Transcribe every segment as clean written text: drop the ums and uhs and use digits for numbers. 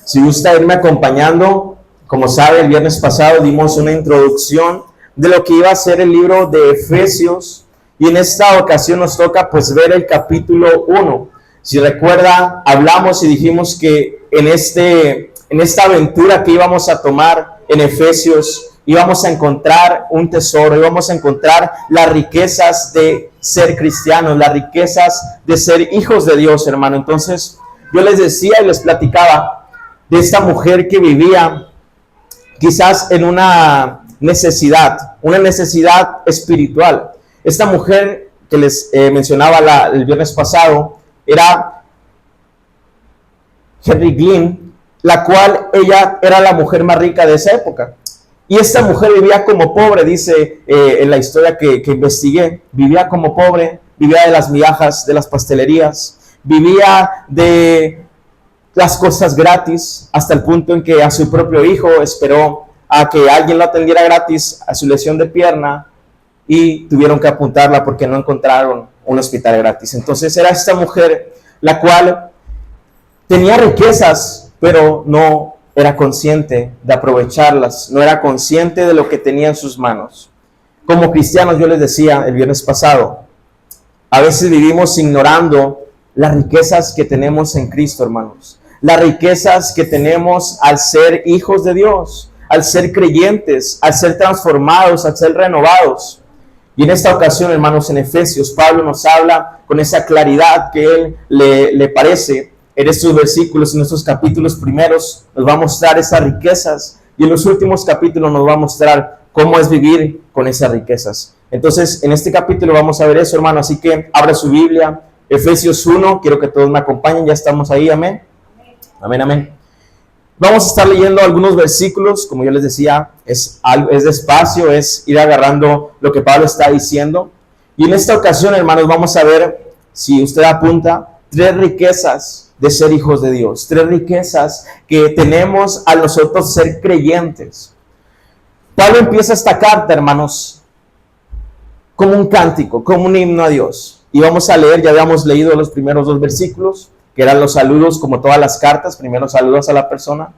Si gusta irme acompañando, como sabe, el viernes pasado dimos una introducción de lo que iba a ser el libro de Efesios, y en esta ocasión nos toca pues ver el capítulo 1. Si recuerda, hablamos y dijimos que en esta aventura que íbamos a tomar en Efesios, íbamos a encontrar un tesoro, íbamos a encontrar las riquezas de ser cristianos, las riquezas de ser hijos de Dios, hermano. Entonces, yo les decía y les platicaba de esta mujer que vivía quizás en una necesidad espiritual. Esta mujer que les mencionaba el viernes pasado era Henry Glynn, la cual ella era la mujer más rica de esa época. Y esta mujer vivía como pobre, dice en la historia que investigué, vivía como pobre, vivía de las migajas, de las pastelerías, vivía de las cosas gratis, hasta el punto en que a su propio hijo esperó a que alguien lo atendiera gratis a su lesión de pierna y tuvieron que apuntarla porque no encontraron un hospital gratis. Entonces era esta mujer la cual tenía riquezas, pero no era consciente de aprovecharlas, no era consciente de lo que tenía en sus manos. Como cristianos, yo les decía el viernes pasado, a veces vivimos ignorando las riquezas que tenemos en Cristo, hermanos. Las riquezas que tenemos al ser hijos de Dios, al ser creyentes, al ser transformados, al ser renovados. Y en esta ocasión, hermanos, en Efesios, Pablo nos habla con esa claridad que él le parece. En estos versículos, en estos capítulos primeros, nos va a mostrar esas riquezas, y en los últimos capítulos nos va a mostrar cómo es vivir con esas riquezas. Entonces, en este capítulo vamos a ver eso, hermano, así que abra su Biblia, Efesios 1, quiero que todos me acompañen, ya estamos ahí, amén. Amén, amén. Vamos a estar leyendo algunos versículos, como yo les decía, es despacio, es ir agarrando lo que Pablo está diciendo. Y en esta ocasión, hermanos, vamos a ver, si usted apunta, 3 riquezas de ser hijos de Dios, 3 riquezas que tenemos a nosotros ser creyentes. Pablo empieza esta carta, hermanos, como un cántico, como un himno a Dios. Y vamos a leer, ya habíamos leído los primeros 2 versículos, que eran los saludos, como todas las cartas, primero saludos a la persona.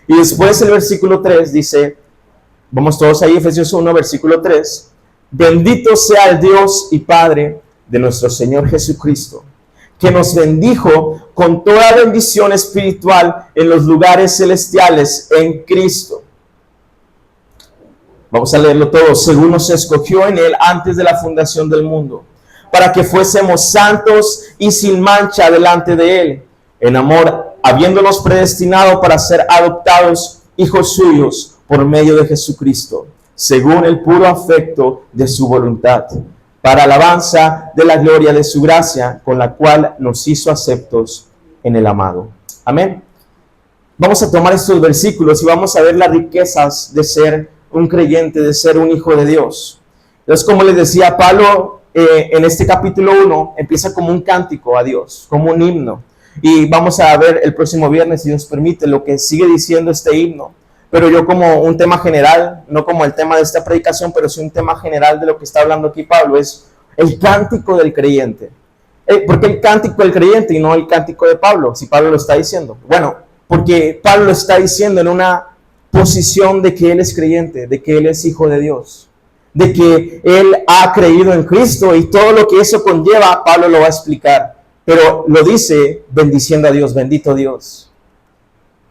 Y después el versículo 3 dice, vamos todos ahí, Efesios 1, versículo 3, bendito sea el Dios y Padre de nuestro Señor Jesucristo, que nos bendijo con toda bendición espiritual en los lugares celestiales en Cristo. Vamos a leerlo todo. Según nos escogió en Él antes de la fundación del mundo, para que fuésemos santos y sin mancha delante de Él, en amor, habiéndonos predestinado para ser adoptados hijos suyos por medio de Jesucristo, según el puro afecto de su voluntad, para alabanza de la gloria de su gracia, con la cual nos hizo aceptos en el amado. Amén. Vamos a tomar estos versículos y vamos a ver las riquezas de ser un creyente, de ser un hijo de Dios. Entonces, como les decía, Pablo en este capítulo 1 empieza como un cántico a Dios, como un himno. Y vamos a ver el próximo viernes, si Dios permite, lo que sigue diciendo este himno. Pero yo como un tema general, no como el tema de esta predicación, pero sí un tema general de lo que está hablando aquí Pablo, es el cántico del creyente. ¿Por qué el cántico del creyente y no el cántico de Pablo, si Pablo lo está diciendo? Bueno, porque Pablo lo está diciendo en una posición de que él es creyente, de que él es hijo de Dios, de que él ha creído en Cristo, y todo lo que eso conlleva, Pablo lo va a explicar. Pero lo dice bendiciendo a Dios, bendito Dios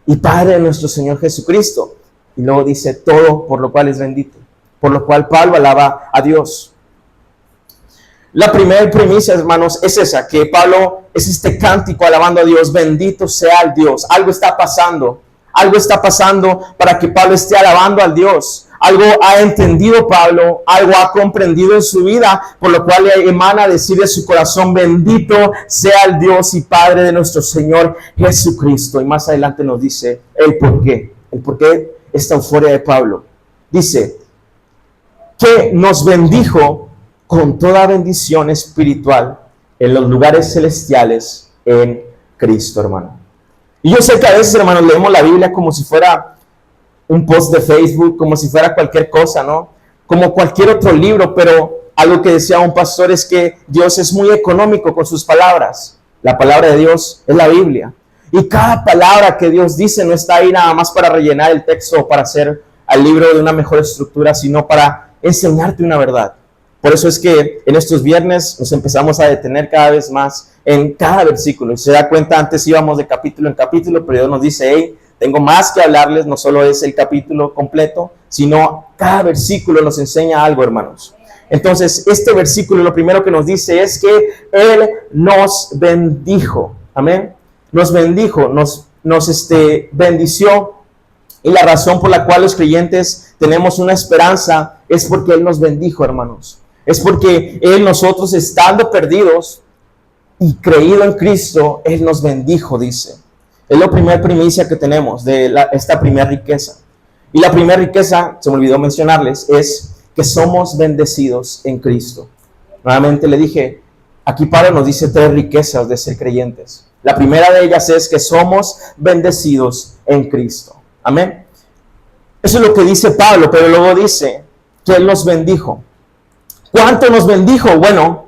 y Padre de nuestro Señor Jesucristo. Y luego dice todo por lo cual es bendito, por lo cual Pablo alaba a Dios. La primera primicia, hermanos, es esa, que Pablo es este cántico alabando a Dios, bendito sea el Dios. Algo está pasando para que Pablo esté alabando al Dios. Algo ha entendido Pablo, algo ha comprendido en su vida, por lo cual le emana decir de su corazón, bendito sea el Dios y Padre de nuestro Señor Jesucristo. Y más adelante nos dice el por qué esta euforia de Pablo. Dice que nos bendijo con toda bendición espiritual en los lugares celestiales en Cristo, hermano. Y yo sé que a veces, hermanos, leemos la Biblia como si fuera un post de Facebook, como si fuera cualquier cosa, ¿no? Como cualquier otro libro, pero algo que decía un pastor es que Dios es muy económico con sus palabras. La palabra de Dios es la Biblia. Y cada palabra que Dios dice no está ahí nada más para rellenar el texto o para hacer al libro de una mejor estructura, sino para enseñarte una verdad. Por eso es que en estos viernes nos empezamos a detener cada vez más en cada versículo. Y se da cuenta, antes íbamos de capítulo en capítulo, pero Dios nos dice, hey, tengo más que hablarles, no solo es el capítulo completo, sino cada versículo nos enseña algo, hermanos. Entonces, este versículo lo primero que nos dice es que Él nos bendijo. Amén. Nos bendijo, nos bendició. Y la razón por la cual los creyentes tenemos una esperanza es porque Él nos bendijo, hermanos. Es porque Él, nosotros estando perdidos y creído en Cristo, Él nos bendijo, dice. Es la primera primicia que tenemos de esta primera riqueza. Y la primera riqueza, se me olvidó mencionarles, es que somos bendecidos en Cristo. Nuevamente le dije, aquí Pablo nos dice 3 riquezas de ser creyentes. La primera de ellas es que somos bendecidos en Cristo. Amén. Eso es lo que dice Pablo, pero luego dice que Él nos bendijo. ¿Cuánto nos bendijo? Bueno,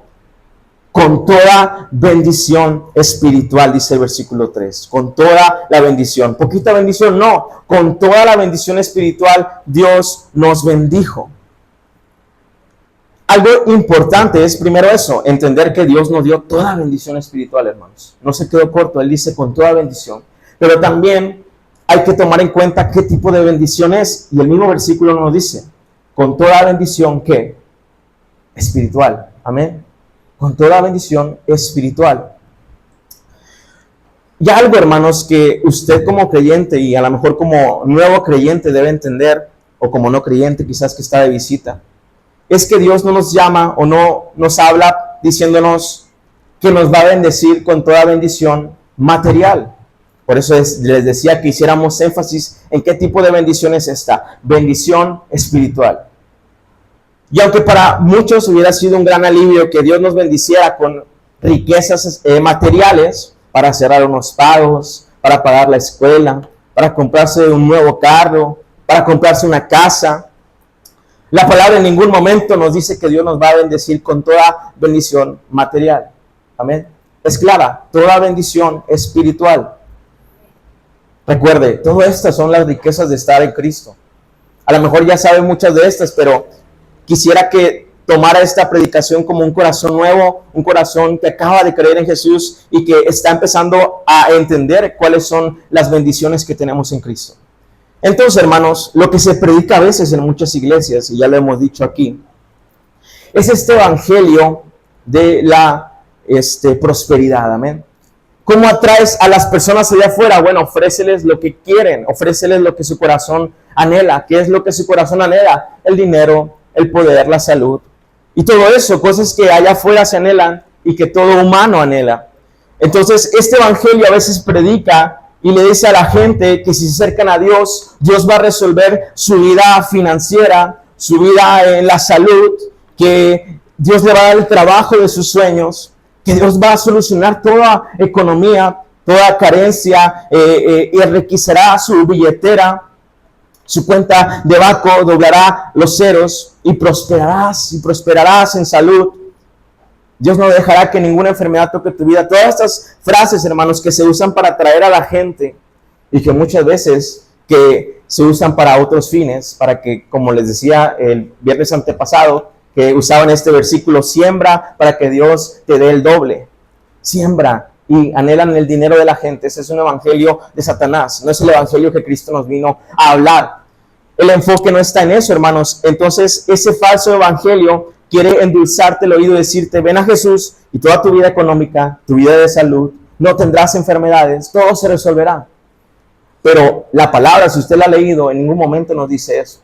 con toda bendición espiritual, dice el versículo 3. Con toda la bendición. Poquita bendición, no. Con toda la bendición espiritual, Dios nos bendijo. Algo importante es primero eso, entender que Dios nos dio toda bendición espiritual, hermanos. No se quedó corto, Él dice con toda bendición. Pero también hay que tomar en cuenta qué tipo de bendición es. Y el mismo versículo nos dice, con toda bendición, ¿qué? Espiritual. Amén. Con toda bendición espiritual. Y algo, hermanos, que usted como creyente y a lo mejor como nuevo creyente debe entender, o como no creyente quizás que está de visita, es que Dios no nos llama o no nos habla diciéndonos que nos va a bendecir con toda bendición material. Por eso les decía que hiciéramos énfasis en qué tipo de bendición es esta. Bendición espiritual. Y aunque para muchos hubiera sido un gran alivio que Dios nos bendiciera con riquezas materiales para cerrar unos pagos, para pagar la escuela, para comprarse un nuevo carro, para comprarse una casa, la palabra en ningún momento nos dice que Dios nos va a bendecir con toda bendición material. Amén. Es clara, toda bendición espiritual. Recuerde, todas estas son las riquezas de estar en Cristo. A lo mejor ya saben muchas de estas, pero quisiera que tomara esta predicación como un corazón nuevo, un corazón que acaba de creer en Jesús y que está empezando a entender cuáles son las bendiciones que tenemos en Cristo. Entonces, hermanos, lo que se predica a veces en muchas iglesias, y ya lo hemos dicho aquí, es este evangelio de la prosperidad. Amén. ¿Cómo atraes a las personas allá afuera? Bueno, ofréceles lo que quieren, ofréceles lo que su corazón anhela. ¿Qué es lo que su corazón anhela? El dinero, el poder, la salud y todo eso, cosas que allá afuera se anhelan y que todo humano anhela. Entonces, este evangelio a veces predica y le dice a la gente que si se acercan a Dios, Dios va a resolver su vida financiera, su vida en la salud, que Dios le va a dar el trabajo de sus sueños, que Dios va a solucionar toda economía, toda carencia, y enriquecerá su billetera, su cuenta de banco doblará los ceros y prosperarás en salud. Dios no dejará que ninguna enfermedad toque tu vida. Todas estas frases, hermanos, que se usan para atraer a la gente y que muchas veces que se usan para otros fines, para que, como les decía el viernes antepasado, que usaban este versículo, siembra para que Dios te dé el doble. Siembra y anhelan el dinero de la gente. Ese es un evangelio de Satanás. No es el evangelio que Cristo nos vino a hablar. El enfoque no está en eso, hermanos. Entonces, ese falso evangelio quiere endulzarte el oído y decirte, ven a Jesús y toda tu vida económica, tu vida de salud, no tendrás enfermedades, todo se resolverá. Pero la palabra, si usted la ha leído, en ningún momento nos dice eso.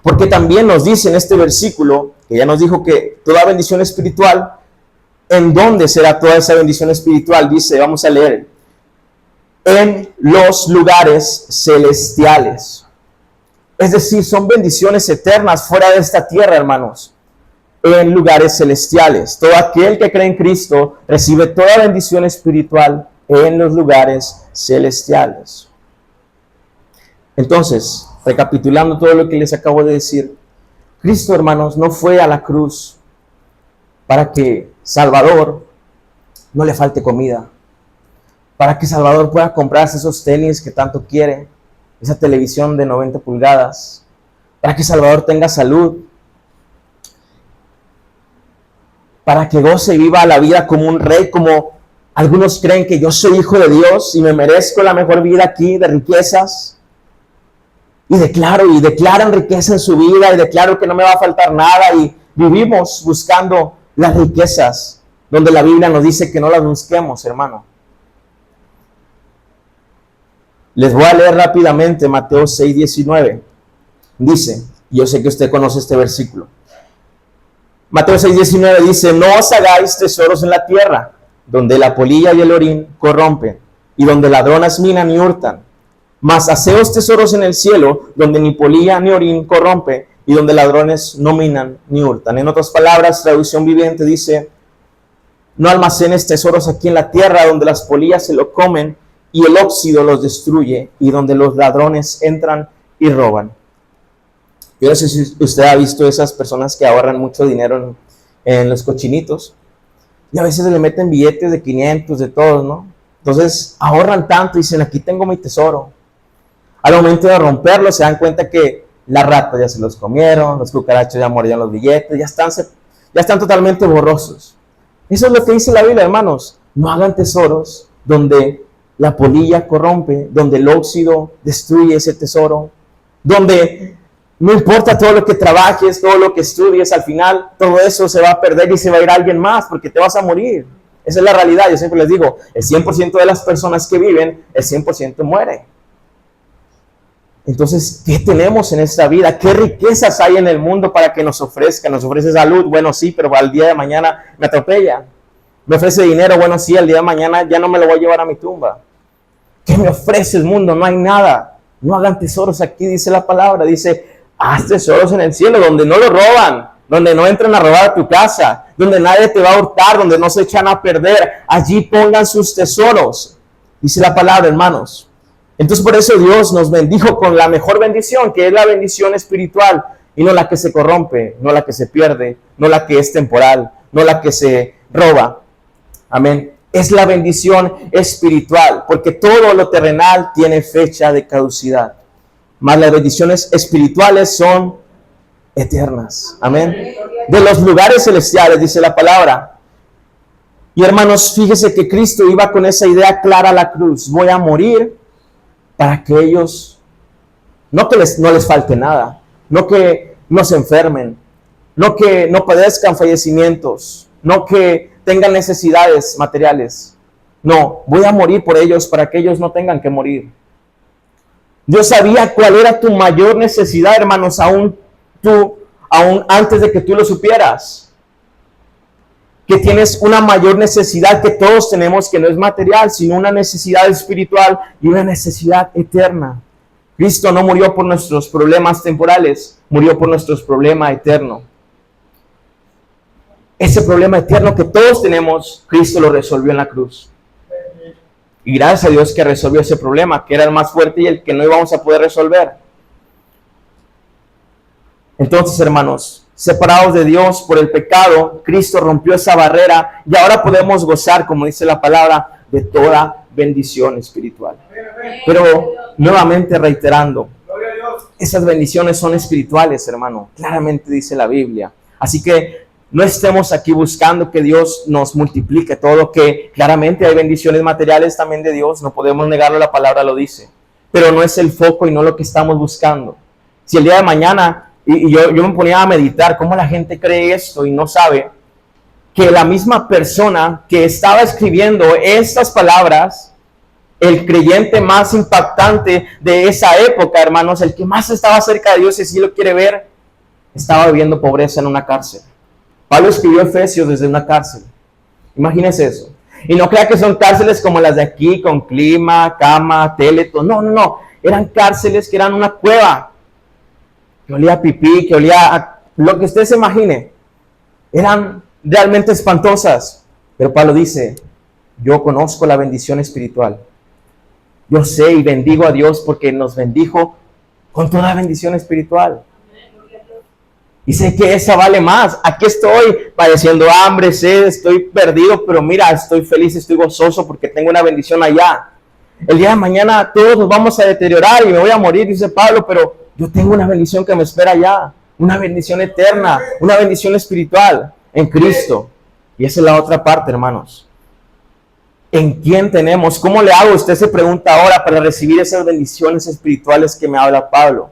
Porque también nos dice en este versículo, que ya nos dijo que toda bendición espiritual, ¿en dónde será toda esa bendición espiritual? Dice, vamos a leer, en los lugares celestiales. Es decir, son bendiciones eternas fuera de esta tierra, hermanos, en lugares celestiales. Todo aquel que cree en Cristo recibe toda bendición espiritual en los lugares celestiales. Entonces, recapitulando todo lo que les acabo de decir, Cristo, hermanos, no fue a la cruz para que Salvador no le falte comida. para que Salvador pueda comprarse esos tenis que tanto quiere, esa televisión de 90 pulgadas, para que Salvador tenga salud, para que goce y viva la vida como un rey, como algunos creen que yo soy hijo de Dios y me merezco la mejor vida aquí de riquezas. Y declaran riqueza en su vida y declaro que no me va a faltar nada y vivimos buscando las riquezas donde la Biblia nos dice que no las busquemos, hermano. Les voy a leer rápidamente Mateo 6:19. Dice, yo sé que usted conoce este versículo. Mateo 6:19 dice, no os hagáis tesoros en la tierra, donde la polilla y el orín corrompen, y donde ladronas minan y hurtan. Mas haceos tesoros en el cielo, donde ni polilla ni orín corrompe, y donde ladrones no minan ni hurtan. En otras palabras, traducción viviente dice, no almacenes tesoros aquí en la tierra, donde las polillas se lo comen, y el óxido los destruye, y donde los ladrones entran y roban. Yo no sé si usted ha visto esas personas que ahorran mucho dinero en los cochinitos, y a veces le meten billetes de 500, de todos, ¿no? Entonces ahorran tanto y dicen, aquí tengo mi tesoro. Al momento de romperlo se dan cuenta que las ratas ya se los comieron, los cucarachos ya mordieron los billetes, ya están totalmente borrosos. Eso es lo que dice la Biblia, hermanos. No hagan tesoros donde la polilla corrompe, donde el óxido destruye ese tesoro, donde no importa todo lo que trabajes, todo lo que estudies, al final todo eso se va a perder y se va a ir a alguien más porque te vas a morir. Esa es la realidad. Yo siempre les digo, el 100% de las personas que viven, el 100% muere. Entonces, ¿qué tenemos en esta vida? ¿Qué riquezas hay en el mundo para que nos ofrezca? Nos ofrece salud, bueno, sí, pero al día de mañana me atropella. Me ofrece dinero, bueno, sí, al día de mañana ya no me lo voy a llevar a mi tumba. ¿Qué me ofrece el mundo? No hay nada. No hagan tesoros aquí, dice la palabra. Dice, haz tesoros en el cielo, donde no lo roban, donde no entran a robar a tu casa, donde nadie te va a hurtar, donde no se echan a perder. Allí pongan sus tesoros, dice la palabra, hermanos. Entonces por eso Dios nos bendijo con la mejor bendición, que es la bendición espiritual, y no la que se corrompe, no la que se pierde, no la que es temporal, no la que se roba. Amén. Es la bendición espiritual, porque todo lo terrenal tiene fecha de caducidad. Mas las bendiciones espirituales son eternas. Amén. De los lugares celestiales, dice la palabra. Y hermanos, fíjese que Cristo iba con esa idea clara a la cruz. Voy a morir para que ellos, no les falte nada, no que no se enfermen, no que no padezcan fallecimientos, no que tengan necesidades materiales. No, voy a morir por ellos para que ellos no tengan que morir. Dios sabía cuál era tu mayor necesidad, hermanos, aún antes de que tú lo supieras. Que tienes una mayor necesidad que todos tenemos, que no es material, sino una necesidad espiritual y una necesidad eterna. Cristo no murió por nuestros problemas temporales, murió por nuestros problemas eternos. Ese problema eterno que todos tenemos, Cristo lo resolvió en la cruz. Y gracias a Dios que resolvió ese problema, que era el más fuerte y el que no íbamos a poder resolver. Entonces, hermanos, separados de Dios por el pecado, Cristo rompió esa barrera y ahora podemos gozar, como dice la palabra, de toda bendición espiritual. Pero nuevamente reiterando, esas bendiciones son espirituales, hermano. Claramente dice la Biblia. Así que no estemos aquí buscando que Dios nos multiplique todo, que claramente hay bendiciones materiales también de Dios, no podemos negarlo, la palabra lo dice. Pero no es el foco y no lo que estamos buscando. Si el día de mañana... Y yo me ponía a meditar cómo la gente cree esto y no sabe que la misma persona que estaba escribiendo estas palabras, el creyente más impactante de esa época, hermanos, el que más estaba cerca de Dios y si lo quiere ver, estaba viviendo pobreza en una cárcel. Pablo escribió Efesios desde una cárcel. Imagínense eso. Y no crea que son cárceles como las de aquí, con clima, cama, tele, todo. No. Eran cárceles que eran una cueva. Que olía a pipí, que olía a lo que usted se imagine. Eran realmente espantosas. Pero Pablo dice, yo conozco la bendición espiritual. Yo sé y bendigo a Dios porque nos bendijo con toda bendición espiritual. Y sé que esa vale más. Aquí estoy padeciendo hambre, sed, estoy perdido, pero mira, estoy feliz, estoy gozoso porque tengo una bendición allá. El día de mañana todos nos vamos a deteriorar y me voy a morir, dice Pablo, pero yo tengo una bendición que me espera allá. Una bendición eterna, una bendición espiritual en Cristo. Y esa es la otra parte, hermanos. ¿En quién tenemos? ¿Cómo le hago? Usted se pregunta ahora para recibir esas bendiciones espirituales que me habla Pablo.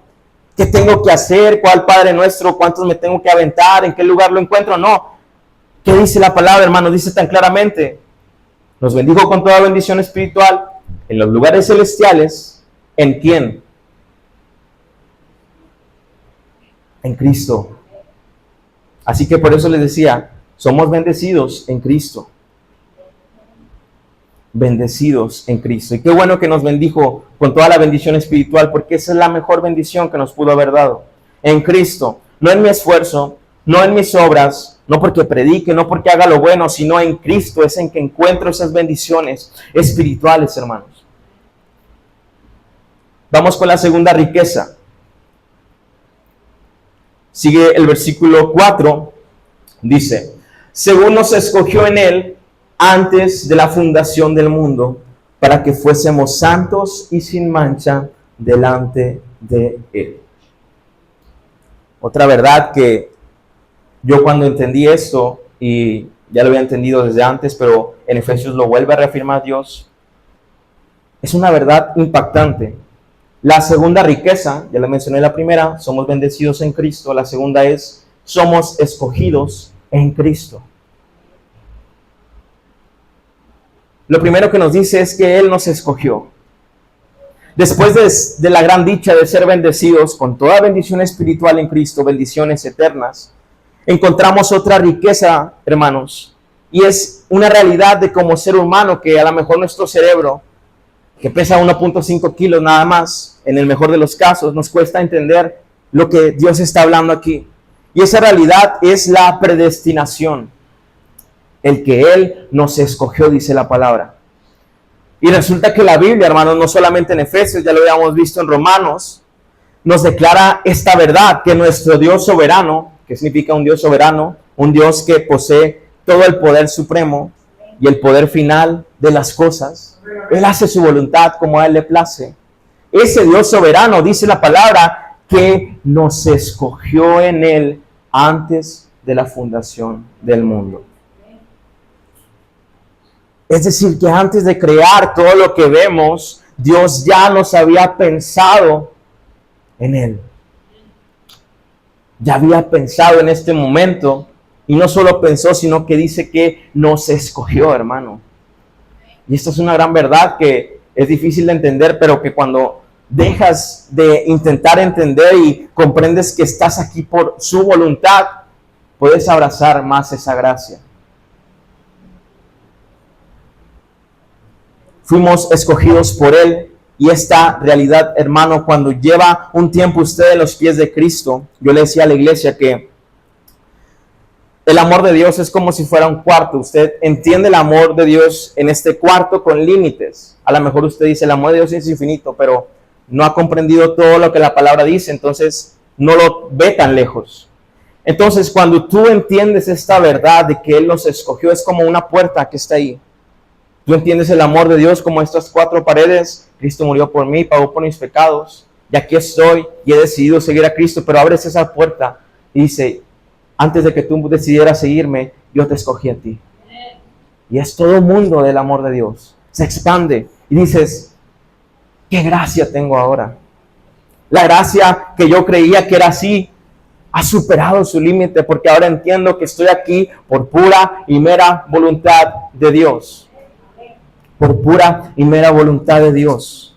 ¿Qué tengo que hacer? ¿Cuál Padre Nuestro? ¿Cuántos me tengo que aventar? ¿En qué lugar lo encuentro? No. ¿Qué dice la palabra, hermano? Dice tan claramente. Nos bendijo con toda bendición espiritual en los lugares celestiales. ¿En quién? En Cristo. Así que por eso les decía, somos bendecidos en Cristo. Bendecidos en Cristo. Y qué bueno que nos bendijo con toda la bendición espiritual, porque esa es la mejor bendición que nos pudo haber dado. En Cristo, no en mi esfuerzo, no en mis obras, no porque predique, no porque haga lo bueno, sino en Cristo es en que encuentro esas bendiciones espirituales, hermanos. Vamos con la segunda riqueza. Sigue el versículo 4, dice, según nos escogió en Él antes de la fundación del mundo, para que fuésemos santos y sin mancha delante de Él. Otra verdad que yo cuando entendí esto, y ya lo había entendido desde antes, pero en Efesios lo vuelve a reafirmar Dios, es una verdad impactante. La segunda riqueza, ya la mencioné la primera, somos bendecidos en Cristo. La segunda es, somos escogidos en Cristo. Lo primero que nos dice es que Él nos escogió. Después de la gran dicha de ser bendecidos con toda bendición espiritual en Cristo, bendiciones eternas, encontramos otra riqueza, hermanos, y es una realidad de como ser humano que a lo mejor nuestro cerebro, que pesa 1.5 kilos nada más, en el mejor de los casos, nos cuesta entender lo que Dios está hablando aquí. Y esa realidad es la predestinación. El que Él nos escogió, dice la palabra. Y resulta que la Biblia, hermanos, no solamente en Efesios, ya lo habíamos visto en Romanos, nos declara esta verdad, que nuestro Dios soberano, que significa un Dios soberano, un Dios que posee todo el poder supremo y el poder final de las cosas, Él hace su voluntad como a Él le place. Ese Dios soberano, dice la palabra, que nos escogió en Él antes de la fundación del mundo. Es decir, que antes de crear todo lo que vemos, Dios ya nos había pensado en Él. Ya había pensado en este momento, y no solo pensó, sino que dice que nos escogió, hermano. Y esto es una gran verdad que es difícil de entender, pero que cuando dejas de intentar entender y comprendes que estás aquí por su voluntad, puedes abrazar más esa gracia. Fuimos escogidos por Él, y esta realidad, hermano, cuando lleva un tiempo usted en los pies de Cristo, yo le decía a la iglesia que el amor de Dios es como si fuera un cuarto. Usted entiende el amor de Dios en este cuarto con límites. A lo mejor usted dice, el amor de Dios es infinito, pero no ha comprendido todo lo que la palabra dice, entonces no lo ve tan lejos. Entonces, cuando tú entiendes esta verdad de que Él nos escogió, es como una puerta que está ahí. Tú entiendes el amor de Dios como estas cuatro paredes. Cristo murió por mí, pagó por mis pecados, y aquí estoy y he decidido seguir a Cristo, pero abres esa puerta y dice, antes de que tú decidieras seguirme, yo te escogí a ti. Y es todo el mundo del amor de Dios. Se expande y dices, qué gracia tengo ahora. La gracia que yo creía que era así, ha superado su límite, porque ahora entiendo que estoy aquí por pura y mera voluntad de Dios. Por pura y mera voluntad de Dios.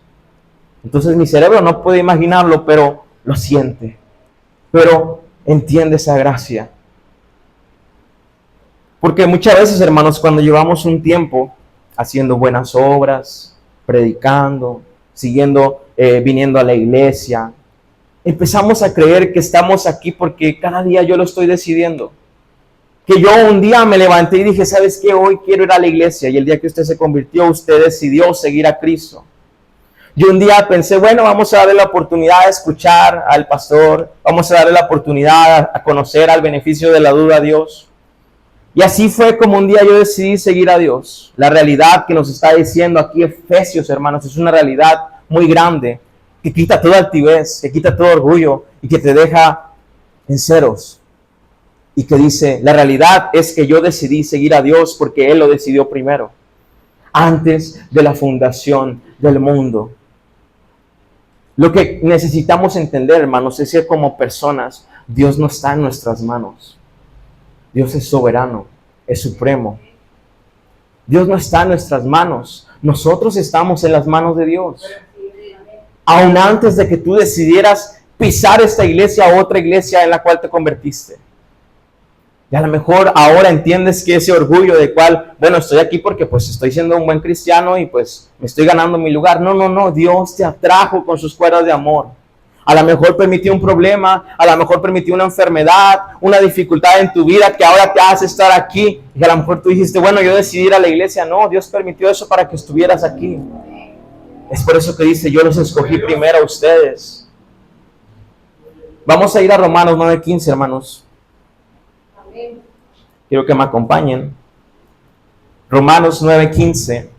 Entonces mi cerebro no puede imaginarlo, pero lo siente. Pero entiende esa gracia. Porque muchas veces, hermanos, cuando llevamos un tiempo haciendo buenas obras, predicando, viniendo a la iglesia, empezamos a creer que estamos aquí porque cada día yo lo estoy decidiendo. Que yo un día me levanté y dije, ¿sabes qué? Hoy quiero ir a la iglesia. Y el día que usted se convirtió, usted decidió seguir a Cristo. Yo un día pensé, bueno, vamos a darle la oportunidad de escuchar al pastor, vamos a darle la oportunidad a conocer al beneficio de la duda a Dios. Y así fue como un día yo decidí seguir a Dios. La realidad que nos está diciendo aquí Efesios, hermanos, es una realidad muy grande, que quita toda altivez, que quita todo orgullo y que te deja en ceros. Y que dice, la realidad es que yo decidí seguir a Dios porque Él lo decidió primero, antes de la fundación del mundo. Lo que necesitamos entender, hermanos, es que como personas, Dios no está en nuestras manos. Dios es soberano, es supremo. Dios no está en nuestras manos. Nosotros estamos en las manos de Dios. Aún antes de que tú decidieras pisar esta iglesia o otra iglesia en la cual te convertiste. Y a lo mejor ahora entiendes que ese orgullo de cual, bueno, estoy aquí porque pues estoy siendo un buen cristiano y pues me estoy ganando mi lugar. No, Dios te atrajo con sus cuerdas de amor. A lo mejor permitió un problema, a lo mejor permitió una enfermedad, una dificultad en tu vida que ahora te hace estar aquí. Y a lo mejor tú dijiste, bueno, yo decidí ir a la iglesia. No, Dios permitió eso para que estuvieras aquí. Es por eso que dice, yo los escogí primero a ustedes. Vamos a ir a Romanos 9:15, hermanos. Quiero que me acompañen. Romanos 9:15.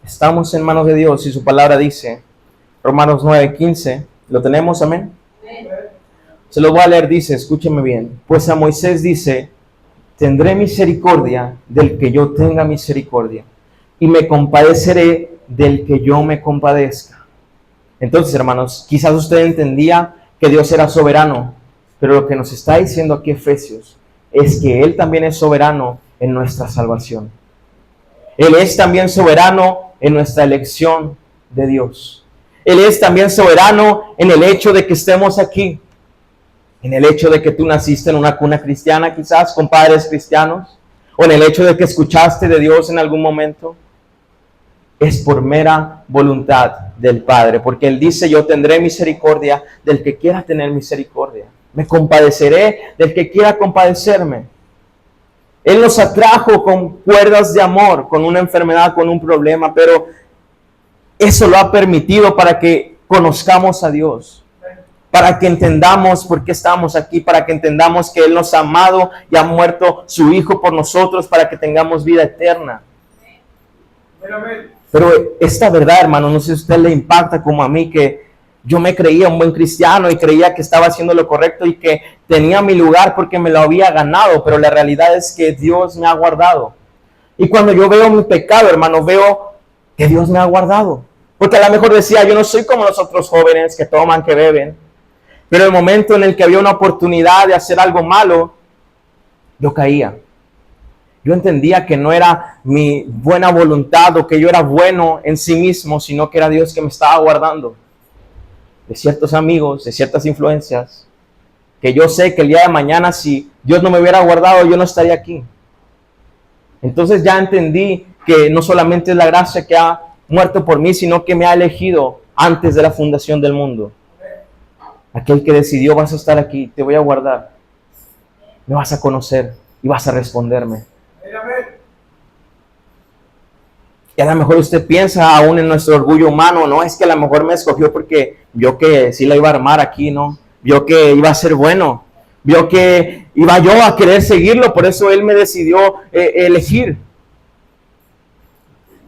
Estamos en manos de Dios y su palabra dice, Romanos 9:15, ¿lo tenemos? Amén. Se lo voy a leer, dice, escúcheme bien. Pues a Moisés dice, tendré misericordia del que yo tenga misericordia y me compadeceré del que yo me compadezca. Entonces, hermanos, quizás usted entendía que Dios era soberano, pero lo que nos está diciendo aquí Efesios es que Él también es soberano en nuestra salvación. Él es también soberano en nuestra elección de Dios. Él es también soberano en el hecho de que estemos aquí. En el hecho de que tú naciste en una cuna cristiana, quizás con padres cristianos. O en el hecho de que escuchaste de Dios en algún momento. Es por mera voluntad del Padre. Porque Él dice, yo tendré misericordia del que quiera tener misericordia. Me compadeceré del que quiera compadecerme. Él nos atrajo con cuerdas de amor, con una enfermedad, con un problema, pero eso lo ha permitido para que conozcamos a Dios, para que entendamos por qué estamos aquí, para que entendamos que Él nos ha amado y ha muerto su Hijo por nosotros para que tengamos vida eterna. Pero esta verdad, hermano, no sé si a usted le impacta como a mí, que yo me creía un buen cristiano y creía que estaba haciendo lo correcto y que tenía mi lugar porque me lo había ganado, pero la realidad es que Dios me ha guardado. Y cuando yo veo mi pecado, hermano, veo que Dios me ha guardado. Porque a lo mejor decía, yo no soy como los otros jóvenes que toman, que beben. Pero el momento en el que había una oportunidad de hacer algo malo, yo caía. Yo entendía que no era mi buena voluntad o que yo era bueno en sí mismo, sino que era Dios que me estaba guardando de ciertos amigos, de ciertas influencias, que yo sé que el día de mañana si Dios no me hubiera guardado, yo no estaría aquí. Entonces ya entendí que no solamente es la gracia que ha muerto por mí, sino que me ha elegido antes de la fundación del mundo. Aquel que decidió, vas a estar aquí, te voy a guardar, me vas a conocer y vas a responderme. Y a lo mejor usted piensa aún en nuestro orgullo humano, no, es que a lo mejor me escogió porque vio que sí la iba a armar aquí, ¿no? Vio que iba a ser bueno, vio que iba yo a querer seguirlo, por eso Él me decidió elegir.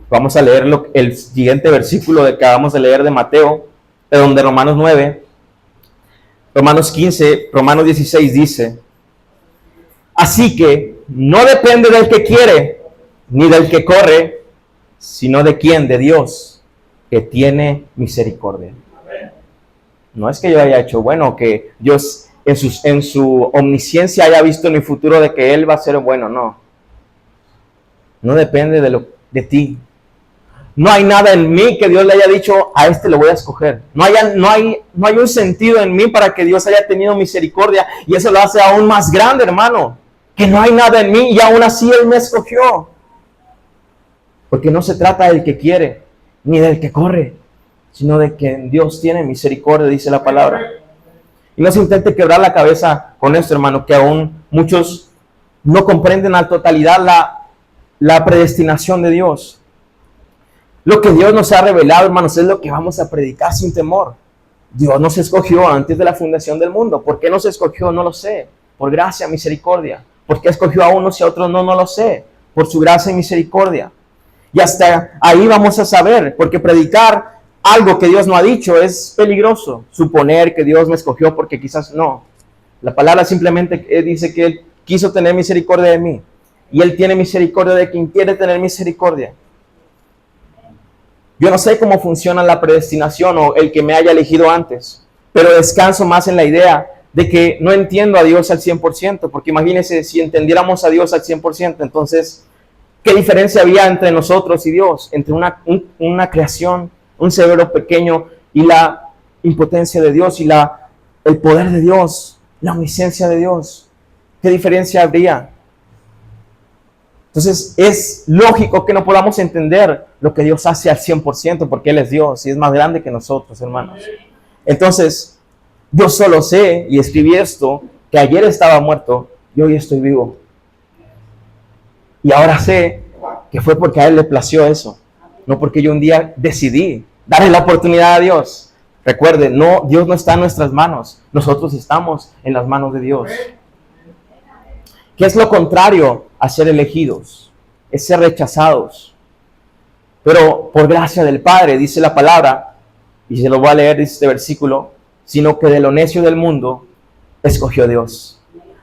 Vamos a leer el siguiente versículo que acabamos de leer de Mateo, de Romanos 9, Romanos 15, Romanos 16 dice, así que no depende del que quiere, ni del que corre, sino de quién, de Dios, que tiene misericordia. No es que yo haya hecho bueno, que Dios en su omnisciencia haya visto en mi futuro de que Él va a ser bueno, no. No depende de ti. No hay nada en mí que Dios le haya dicho, a este lo voy a escoger. No hay un sentido en mí para que Dios haya tenido misericordia, y eso lo hace aún más grande, hermano, que no hay nada en mí y aún así Él me escogió. Porque no se trata del que quiere, ni del que corre, sino de que Dios tiene misericordia, dice la palabra. Y no se intente quebrar la cabeza con esto, hermano, que aún muchos no comprenden a totalidad la predestinación de Dios. Lo que Dios nos ha revelado, hermanos, es lo que vamos a predicar sin temor. Dios nos escogió antes de la fundación del mundo. ¿Por qué nos escogió? No lo sé. Por gracia, misericordia. ¿Por qué escogió a unos y a otros? No lo sé. Por su gracia y misericordia. Y hasta ahí vamos a saber, porque predicar algo que Dios no ha dicho es peligroso. Suponer que Dios me escogió porque quizás no. La palabra simplemente dice que Él quiso tener misericordia de mí. Y Él tiene misericordia de quien quiere tener misericordia. Yo no sé cómo funciona la predestinación o el que me haya elegido antes, pero descanso más en la idea de que no entiendo a Dios al 100%, porque imagínense si entendiéramos a Dios al 100%, entonces, ¿qué diferencia había entre nosotros y Dios? Entre una creación, un cerebro pequeño y la impotencia de Dios y el poder de Dios, la omnisciencia de Dios. ¿Qué diferencia habría? Entonces es lógico que no podamos entender lo que Dios hace al 100% porque Él es Dios y es más grande que nosotros, hermanos. Entonces, yo solo sé, y escribí esto, que ayer estaba muerto y hoy estoy vivo. Y ahora sé que fue porque a Él le plació eso, no porque yo un día decidí darle la oportunidad a Dios. Recuerde, Dios no está en nuestras manos, nosotros estamos en las manos de Dios. ¿Qué es lo contrario a ser elegidos? Es ser rechazados. Pero por gracia del Padre, dice la palabra, y se lo voy a leer, dice este versículo, sino que de lo necio del mundo escogió Dios.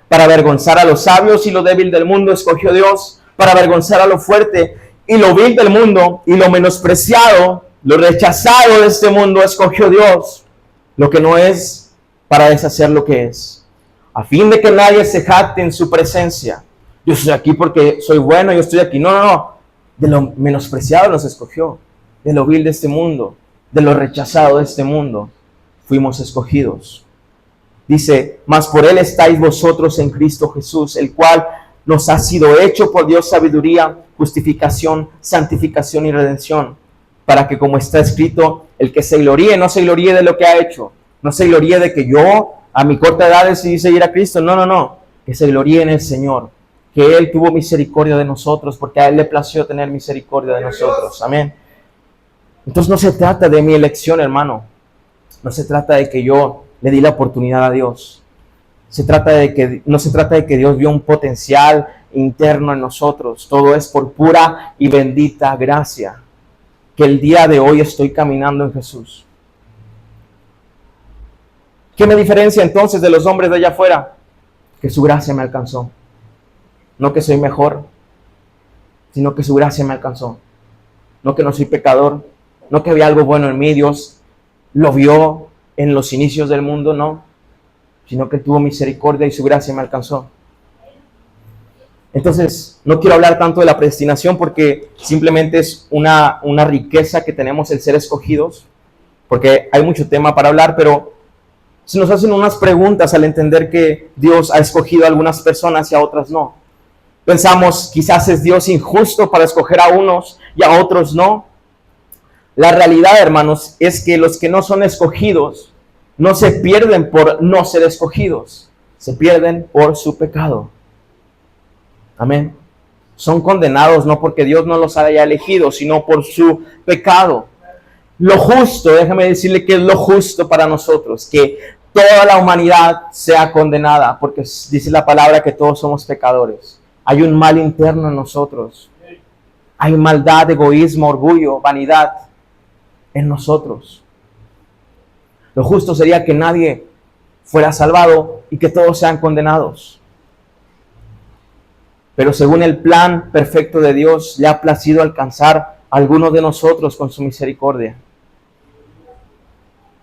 Para avergonzar a los sabios y lo débil del mundo escogió Dios. Para avergonzar a lo fuerte y lo vil del mundo y lo menospreciado, lo rechazado de este mundo escogió Dios. Lo que no es, para deshacer lo que es. A fin de que nadie se jacte en su presencia. Yo estoy aquí porque soy bueno, yo estoy aquí. No. De lo menospreciado nos escogió. De lo vil de este mundo. De lo rechazado de este mundo. Fuimos escogidos. Dice, mas por Él estáis vosotros en Cristo Jesús, el cual nos ha sido hecho por Dios sabiduría, justificación, santificación y redención. Para que como está escrito, el que se gloríe, no se gloríe de lo que ha hecho. No se gloríe de que yo a mi corta edad decidí seguir a Cristo. No. Que se gloríe en el Señor. Que Él tuvo misericordia de nosotros, porque a Él le plació tener misericordia de nosotros. Amén. Entonces no se trata de mi elección, hermano. No se trata de que yo le di la oportunidad a Dios. No se trata de que Dios vio un potencial interno en nosotros. Todo es por pura y bendita gracia. Que el día de hoy estoy caminando en Jesús. ¿Qué me diferencia entonces de los hombres de allá afuera? Que su gracia me alcanzó. No que soy mejor, sino que su gracia me alcanzó. No que no soy pecador, no que había algo bueno en mí, Dios lo vio en los inicios del mundo, no. Sino que tuvo misericordia y su gracia me alcanzó. Entonces, no quiero hablar tanto de la predestinación porque simplemente es una riqueza que tenemos el ser escogidos. Porque hay mucho tema para hablar, pero se nos hacen unas preguntas al entender que Dios ha escogido a algunas personas y a otras no. Pensamos, quizás es Dios injusto para escoger a unos y a otros no. La realidad, hermanos, es que los que no son escogidos no se pierden por no ser escogidos. Se pierden por su pecado. Amén. Son condenados no porque Dios no los haya elegido, sino por su pecado. Lo justo, déjame decirle que es lo justo para nosotros, que toda la humanidad sea condenada, porque dice la palabra que todos somos pecadores. Hay un mal interno en nosotros. Hay maldad, egoísmo, orgullo, vanidad en nosotros. Lo justo sería que nadie fuera salvado y que todos sean condenados. Pero según el plan perfecto de Dios, le ha placido alcanzar a algunos de nosotros con su misericordia.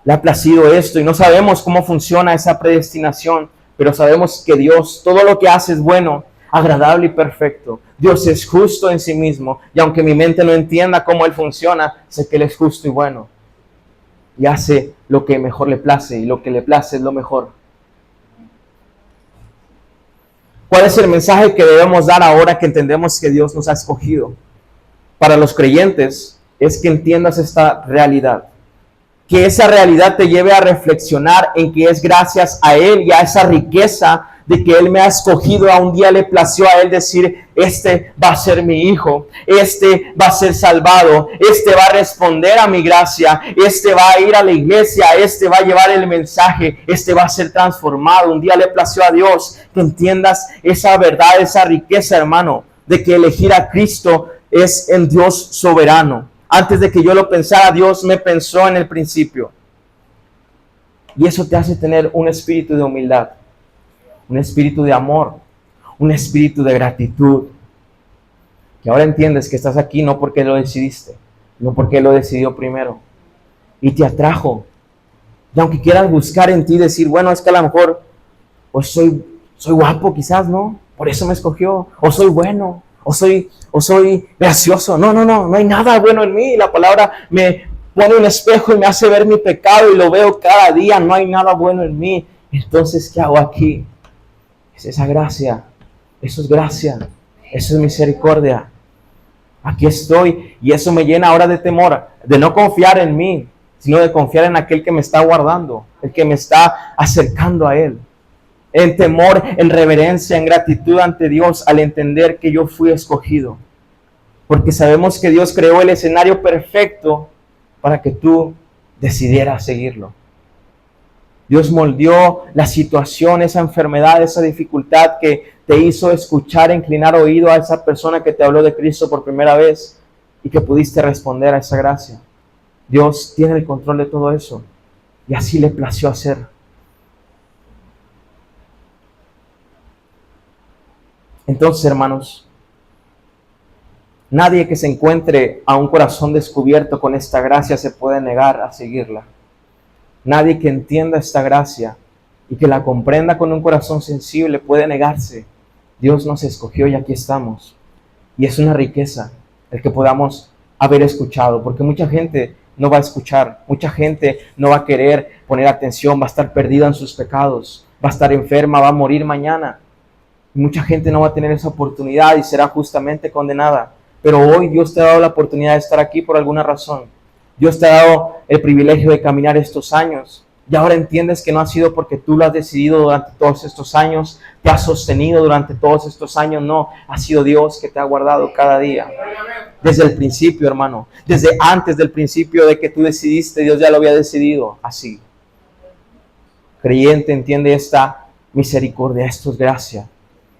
Le ha placido esto y no sabemos cómo funciona esa predestinación, pero sabemos que Dios, todo lo que hace es bueno, agradable y perfecto. Dios es justo en sí mismo y aunque mi mente no entienda cómo Él funciona, sé que Él es justo y bueno. Y hace lo que mejor le place y lo que le place es lo mejor. ¿Cuál es el mensaje que debemos dar ahora que entendemos que Dios nos ha escogido? Para los creyentes es que entiendas esta realidad. que esa realidad te lleve a reflexionar en que es gracias a Él y a esa riqueza de que Él me ha escogido. A un día le plació a Él decir, este va a ser mi hijo, este va a ser salvado, este va a responder a mi gracia, este va a ir a la iglesia, este va a llevar el mensaje, este va a ser transformado. Un día le plació a Dios que entiendas esa verdad, esa riqueza, hermano, de que elegir a Cristo es en Dios soberano. Antes de que yo lo pensara, Dios me pensó en el principio. Y eso te hace tener un espíritu de humildad, un espíritu de amor, un espíritu de gratitud. Que ahora entiendes que estás aquí no porque lo decidiste, no porque Él lo decidió primero. Y te atrajo. Y aunque quieras buscar en ti, decir, bueno, es que a lo mejor pues soy guapo quizás, ¿no? Por eso me escogió. O soy bueno. O soy gracioso. No hay nada bueno en mí. La palabra me pone un espejo y me hace ver mi pecado y lo veo cada día. No hay nada bueno en mí. Entonces, ¿qué hago aquí? Es esa gracia. Eso es gracia. Eso es misericordia. Aquí estoy y eso me llena ahora de temor, de no confiar en mí, sino de confiar en aquel que me está guardando, el que me está acercando a Él. En temor, en reverencia, en gratitud ante Dios al entender que yo fui escogido. Porque sabemos que Dios creó el escenario perfecto para que tú decidieras seguirlo. Dios moldeó la situación, esa enfermedad, esa dificultad que te hizo escuchar, inclinar oído a esa persona que te habló de Cristo por primera vez y que pudiste responder a esa gracia. Dios tiene el control de todo eso y así le plació hacer. Entonces, hermanos, nadie que se encuentre a un corazón descubierto con esta gracia se puede negar a seguirla. Nadie que entienda esta gracia y que la comprenda con un corazón sensible puede negarse. Dios nos escogió y aquí estamos. Y es una riqueza el que podamos haber escuchado, porque mucha gente no va a escuchar, mucha gente no va a querer poner atención, va a estar perdida en sus pecados, va a estar enferma, va a morir mañana. Mucha gente no va a tener esa oportunidad y será justamente condenada. Pero hoy Dios te ha dado la oportunidad de estar aquí por alguna razón. Dios te ha dado el privilegio de caminar estos años. Y ahora entiendes que no ha sido porque tú lo has decidido durante todos estos años, te has sostenido durante todos estos años. No, ha sido Dios que te ha guardado cada día. Desde el principio, hermano. Desde antes del principio de que tú decidiste, Dios ya lo había decidido así. Creyente, entiende esta misericordia, esto es gracia.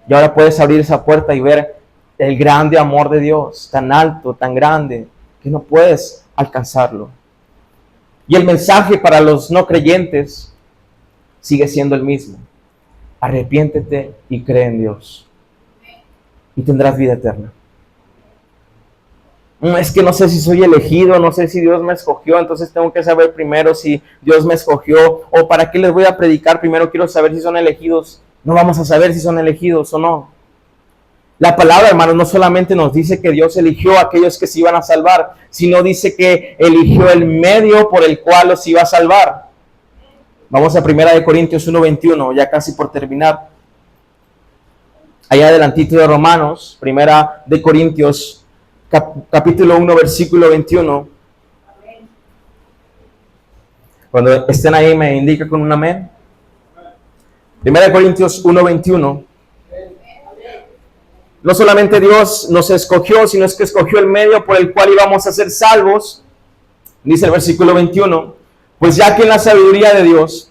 Y ahora puedes abrir esa puerta y ver el grande amor de Dios, tan alto, tan grande, que no puedes alcanzarlo. Y el mensaje para los no creyentes sigue siendo el mismo. Arrepiéntete y cree en Dios. Y tendrás vida eterna. Es que no sé si soy elegido, no sé si Dios me escogió, entonces tengo que saber primero si Dios me escogió, o para qué les voy a predicar, primero quiero saber si son elegidos. No vamos a saber si son elegidos o no. La palabra, hermanos, no solamente nos dice que Dios eligió a aquellos que se iban a salvar, sino dice que eligió el medio por el cual los iba a salvar. Vamos a 1 Corintios 1:21, ya casi por terminar. Allá adelantito de Romanos, 1 Corintios, capítulo 1, versículo 21. Cuando estén ahí me indica con un amén. 1 Corintios 1:21. No solamente Dios nos escogió, sino es que escogió el medio por el cual íbamos a ser salvos. Dice el versículo 21, pues ya que en la sabiduría de Dios,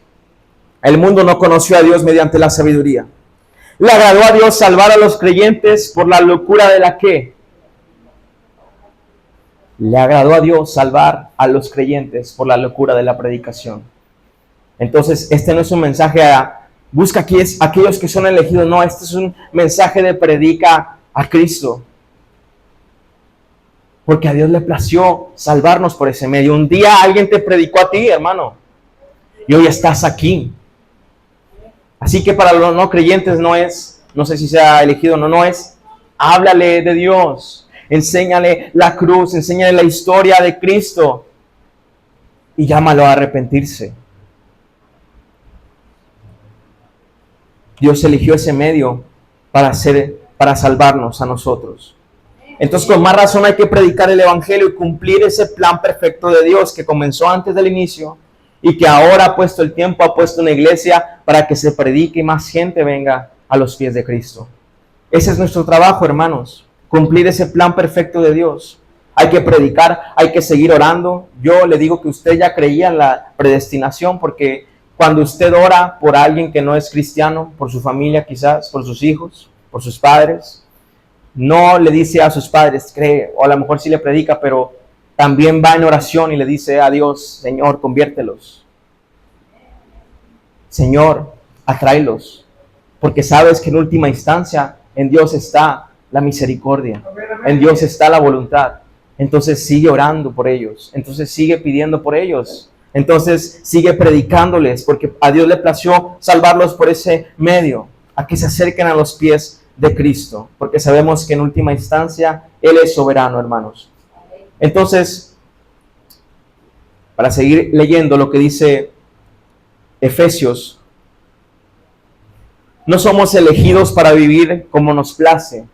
el mundo no conoció a Dios mediante la sabiduría. Le agradó a Dios salvar a los creyentes por la locura de la ¿qué? Le agradó a Dios salvar a los creyentes por la locura de la predicación. Entonces, este no es un mensaje a busca aquí es aquellos que son elegidos. No, este es un mensaje de predica a Cristo. Porque a Dios le plació salvarnos por ese medio. Un día alguien te predicó a ti, hermano. Y hoy estás aquí. Así que para los no creyentes no es, no sé si sea elegido o no, no es, háblale de Dios. Enséñale la cruz, enséñale la historia de Cristo. Y llámalo a arrepentirse. Dios eligió ese medio para salvarnos a nosotros. Entonces, con más razón hay que predicar el evangelio y cumplir ese plan perfecto de Dios que comenzó antes del inicio y que ahora ha puesto el tiempo, ha puesto una iglesia para que se predique y más gente venga a los pies de Cristo. Ese es nuestro trabajo, hermanos, cumplir ese plan perfecto de Dios. Hay que predicar, hay que seguir orando. Yo le digo que usted ya creía en la predestinación, porque cuando usted ora por alguien que no es cristiano, por su familia quizás, por sus hijos, por sus padres, no le dice a sus padres, cree, o a lo mejor sí le predica, pero también va en oración y le dice a Dios, Señor, conviértelos. Señor, atráelos. Porque sabes que en última instancia en Dios está la misericordia, en Dios está la voluntad. Entonces sigue orando por ellos, entonces sigue pidiendo por ellos, entonces sigue predicándoles, porque a Dios le plació salvarlos por ese medio, a que se acerquen a los pies de Cristo, porque sabemos que en última instancia Él es soberano, hermanos. Entonces, para seguir leyendo lo que dice Efesios, no somos elegidos para vivir como nos place.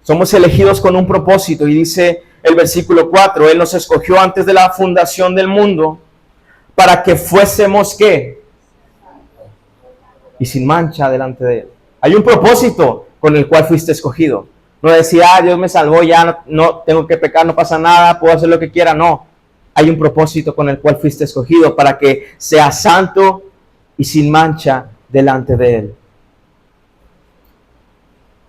Somos elegidos con un propósito, y dice el versículo 4, Él nos escogió antes de la fundación del mundo para que fuésemos, ¿qué? Y sin mancha delante de Él. Hay un propósito con el cual fuiste escogido. No decía, Dios me salvó, ya no tengo que pecar, no pasa nada, puedo hacer lo que quiera. No, hay un propósito con el cual fuiste escogido para que seas santo y sin mancha delante de Él.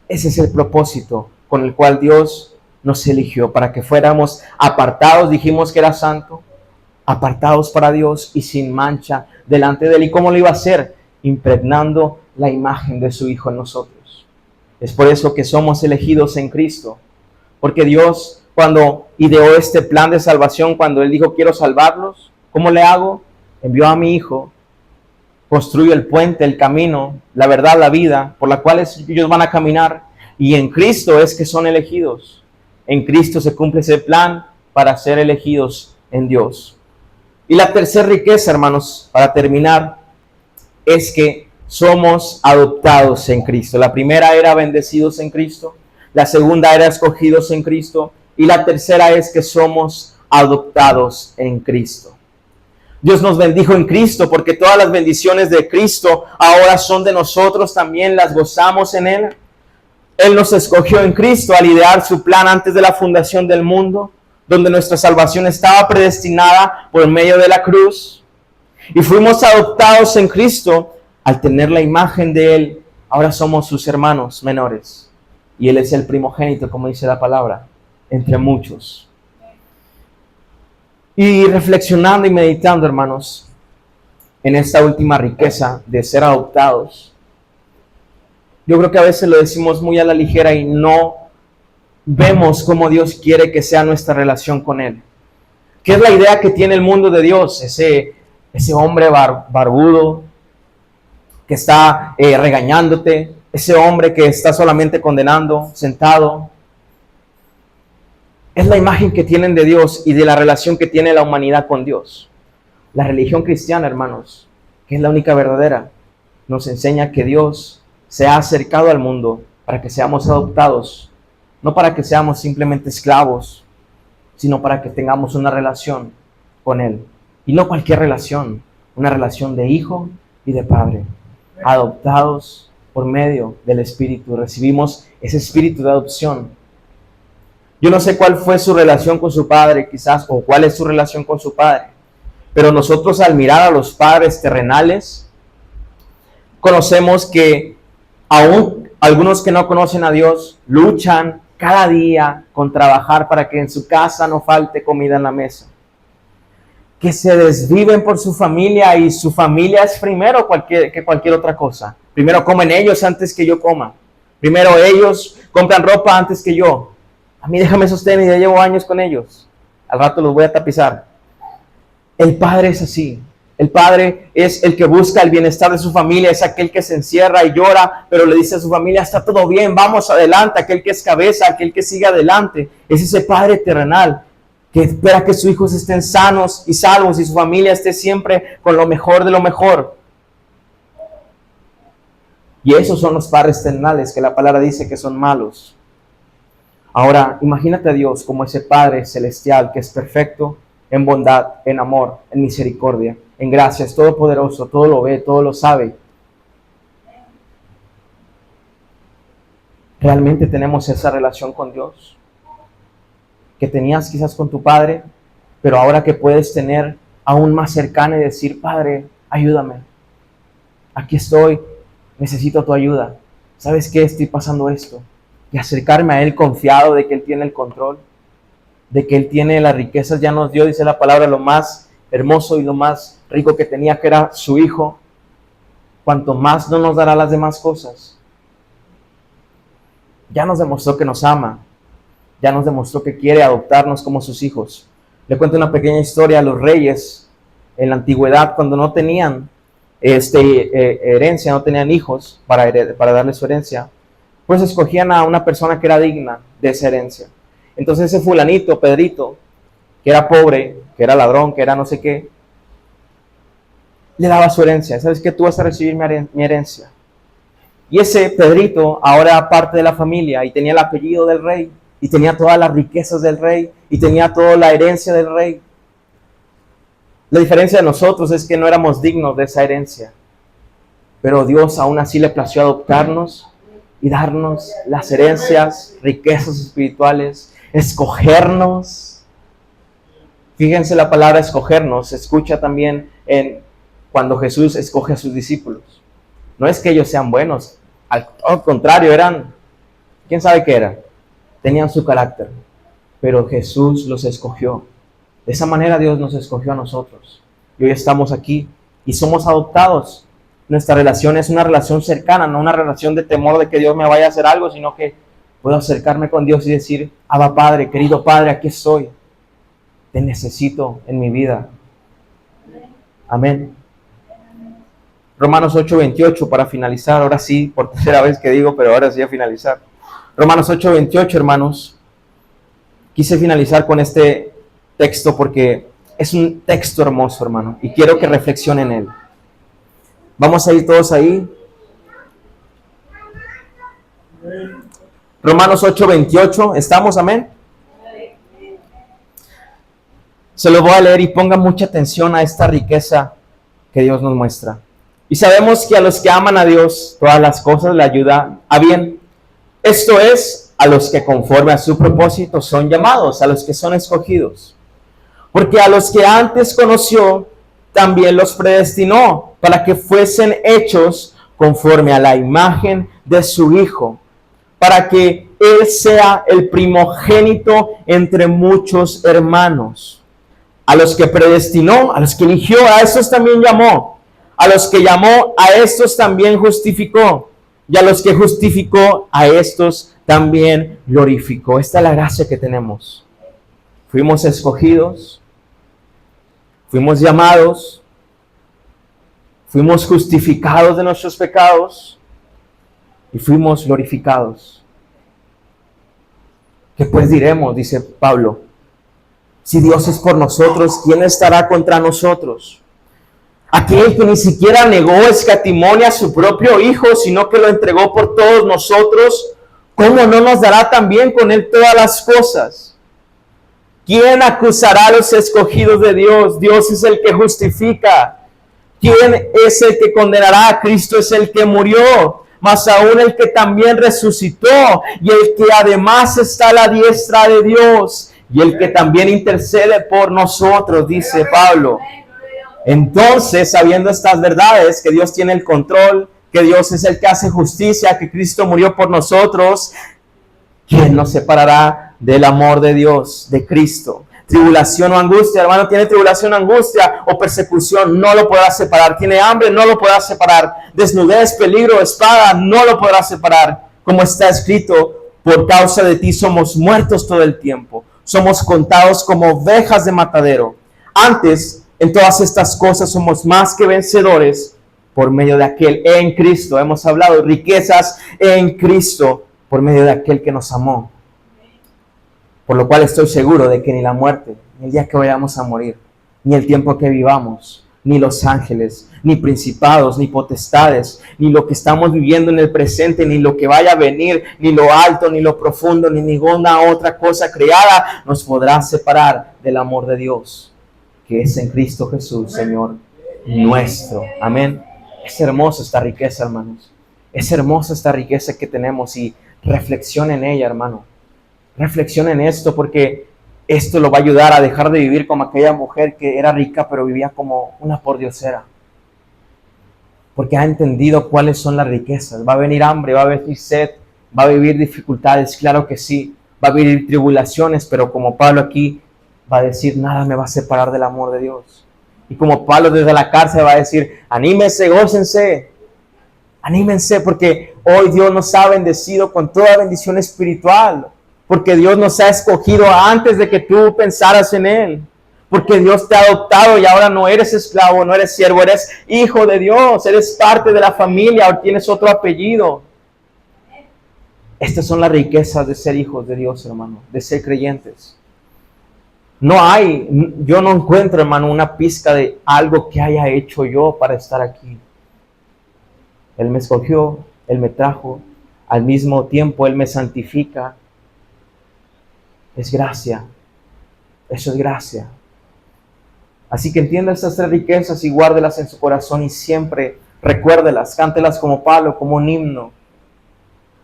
Ese es el propósito con el cual Dios nos eligió, para que fuéramos apartados, dijimos que era santo, apartados para Dios y sin mancha delante de Él. ¿Y cómo lo iba a hacer? Impregnando la imagen de su Hijo en nosotros. Es por eso que somos elegidos en Cristo, porque Dios, cuando ideó este plan de salvación, cuando Él dijo, quiero salvarlos, ¿cómo le hago? Envió a mi Hijo, construyó el puente, el camino, la verdad, la vida, por la cual ellos van a caminar, y en Cristo es que son elegidos. En Cristo se cumple ese plan para ser elegidos en Dios. Y la tercera riqueza, hermanos, para terminar, es que somos adoptados en Cristo. La primera era bendecidos en Cristo, la segunda era escogidos en Cristo, y la tercera es que somos adoptados en Cristo. Dios nos bendijo en Cristo, porque todas las bendiciones de Cristo ahora son de nosotros, también las gozamos en Él. Él nos escogió en Cristo al idear su plan antes de la fundación del mundo, donde nuestra salvación estaba predestinada por medio de la cruz. Y fuimos adoptados en Cristo al tener la imagen de Él. Ahora somos sus hermanos menores. Y Él es el primogénito, como dice la palabra, entre muchos. Y reflexionando y meditando, hermanos, en esta última riqueza de ser adoptados, yo creo que a veces lo decimos muy a la ligera y no vemos cómo Dios quiere que sea nuestra relación con Él. ¿Qué es la idea que tiene el mundo de Dios? Ese hombre barbudo que está regañándote, ese hombre que está solamente condenando, sentado. Es la imagen que tienen de Dios y de la relación que tiene la humanidad con Dios. La religión cristiana, hermanos, que es la única verdadera, nos enseña que Dios se ha acercado al mundo para que seamos adoptados, no para que seamos simplemente esclavos, sino para que tengamos una relación con Él. Y no cualquier relación, una relación de hijo y de padre, adoptados por medio del Espíritu. Recibimos ese espíritu de adopción. Yo no sé cuál fue su relación con su padre, quizás, o cuál es su relación con su padre, pero nosotros, al mirar a los padres terrenales, conocemos que aún algunos que no conocen a Dios luchan cada día con trabajar para que en su casa no falte comida en la mesa, que se desviven por su familia, y su familia es primero que cualquier otra cosa. Primero comen ellos antes que yo coma. Primero ellos compran ropa antes que yo. A mí déjame esos tenis, ya llevo años con ellos. Al rato los voy a tapizar. El padre es así. El padre es el que busca el bienestar de su familia, es aquel que se encierra y llora, pero le dice a su familia, está todo bien, vamos adelante. Aquel que es cabeza, aquel que sigue adelante. Es ese padre terrenal que espera que sus hijos estén sanos y salvos y su familia esté siempre con lo mejor de lo mejor. Y esos son los padres terrenales que la palabra dice que son malos. Ahora, imagínate a Dios como ese Padre celestial que es perfecto en bondad, en amor, en misericordia, en gracia, es todopoderoso, todo lo ve, todo lo sabe. ¿Realmente tenemos esa relación con Dios que tenías quizás con tu padre, pero ahora que puedes tener aún más cercana y decir, Padre, ayúdame, aquí estoy, necesito tu ayuda, ¿sabes qué? Estoy pasando esto, y acercarme a Él confiado de que Él tiene el control, de que Él tiene las riquezas? Ya nos dio, dice la palabra, lo más hermoso y lo más rico que tenía, que era su Hijo. Cuanto más no nos dará las demás cosas. Ya nos demostró que nos ama, ya nos demostró que quiere adoptarnos como sus hijos. Le cuento una pequeña historia. A los reyes en la antigüedad, cuando no tenían herencia, no tenían hijos para darle su herencia, pues escogían a una persona que era digna de esa herencia. Entonces ese fulanito, Pedrito, que era pobre, que era ladrón, que era no sé qué, le daba su herencia. ¿Sabes qué? Tú vas a recibir mi herencia. Y ese Pedrito ahora era parte de la familia y tenía el apellido del rey y tenía todas las riquezas del rey y tenía toda la herencia del rey. La diferencia de nosotros es que no éramos dignos de esa herencia, pero Dios aún así le plació adoptarnos y darnos las herencias, riquezas espirituales, escogernos. Fíjense, la palabra escogernos se escucha también cuando Jesús escoge a sus discípulos. No es que ellos sean buenos, al contrario, eran, ¿quién sabe qué eran? Tenían su carácter, pero Jesús los escogió. De esa manera Dios nos escogió a nosotros. Y hoy estamos aquí y somos adoptados. Nuestra relación es una relación cercana, no una relación de temor de que Dios me vaya a hacer algo, sino que puedo acercarme con Dios y decir, Abba Padre, querido Padre, aquí estoy. Te necesito en mi vida. Amén. Romanos 8:28 para finalizar, ahora sí, por tercera vez que digo, pero ahora sí a finalizar. Romanos 8:28, hermanos. Quise finalizar con este texto porque es un texto hermoso, hermano, y quiero que reflexionen en él. Vamos a ir todos ahí. Romanos 8:28, ¿estamos? Amén. Se lo voy a leer y pongan mucha atención a esta riqueza que Dios nos muestra. Y sabemos que a los que aman a Dios, todas las cosas le ayudan a bien. Esto es, a los que conforme a su propósito son llamados, a los que son escogidos. Porque a los que antes conoció, también los predestinó para que fuesen hechos conforme a la imagen de su Hijo, para que Él sea el primogénito entre muchos hermanos. A los que predestinó, a los que eligió, a estos también llamó. A los que llamó, a estos también justificó. Y a los que justificó, a estos también glorificó. Esta es la gracia que tenemos. Fuimos escogidos, fuimos llamados, fuimos justificados de nuestros pecados y fuimos glorificados. ¿Qué pues diremos? Dice Pablo. Si Dios es por nosotros, ¿quién estará contra nosotros? Aquel que ni siquiera negó, escatimó a su propio Hijo, sino que lo entregó por todos nosotros, ¿cómo no nos dará también con Él todas las cosas? ¿Quién acusará a los escogidos de Dios? Dios es el que justifica. ¿Quién es el que condenará? Cristo es el que murió, mas aún el que también resucitó, y el que además está a la diestra de Dios, y el que también intercede por nosotros, dice Pablo. Entonces, sabiendo estas verdades, que Dios tiene el control, que Dios es el que hace justicia, que Cristo murió por nosotros, ¿quién nos separará del amor de Dios, de Cristo? Tribulación o angustia, hermano, tiene tribulación, angustia o persecución, no lo podrá separar. Tiene hambre, no lo podrá separar. Desnudez, peligro, espada, no lo podrá separar. Como está escrito, por causa de ti somos muertos todo el tiempo. Somos contados como ovejas de matadero. Antes, en todas estas cosas somos más que vencedores por medio de aquel en Cristo. Hemos hablado de riquezas en Cristo por medio de aquel que nos amó. Por lo cual estoy seguro de que ni la muerte, ni el día que vayamos a morir, ni el tiempo que vivamos, ni los ángeles, ni principados, ni potestades, ni lo que estamos viviendo en el presente, ni lo que vaya a venir, ni lo alto, ni lo profundo, ni ninguna otra cosa creada nos podrá separar del amor de Dios, que es en Cristo Jesús, Señor nuestro. Amén. Es hermosa esta riqueza, hermanos. Es hermosa esta riqueza que tenemos y reflexiona en ella, hermano. Reflexiona en esto porque esto lo va a ayudar a dejar de vivir como aquella mujer que era rica pero vivía como una pordiosera. Porque ha entendido cuáles son las riquezas. Va a venir hambre, va a venir sed, va a vivir dificultades, claro que sí. Va a vivir tribulaciones, pero como Pablo aquí va a decir, nada me va a separar del amor de Dios. Y como Pablo desde la cárcel va a decir, anímense, gócense. Anímense porque hoy Dios nos ha bendecido con toda bendición espiritual. Porque Dios nos ha escogido antes de que tú pensaras en Él. Porque Dios te ha adoptado y ahora no eres esclavo, no eres siervo, eres hijo de Dios. Eres parte de la familia o tienes otro apellido. Estas son las riquezas de ser hijos de Dios, hermano, de ser creyentes. Yo no encuentro, hermano, una pizca de algo que haya hecho yo para estar aquí. Él me escogió, Él me trajo, al mismo tiempo Él me santifica. Es gracia, eso es gracia. Así que entienda estas tres riquezas y guárdelas en su corazón y siempre recuérdelas, cántelas como Pablo, como un himno.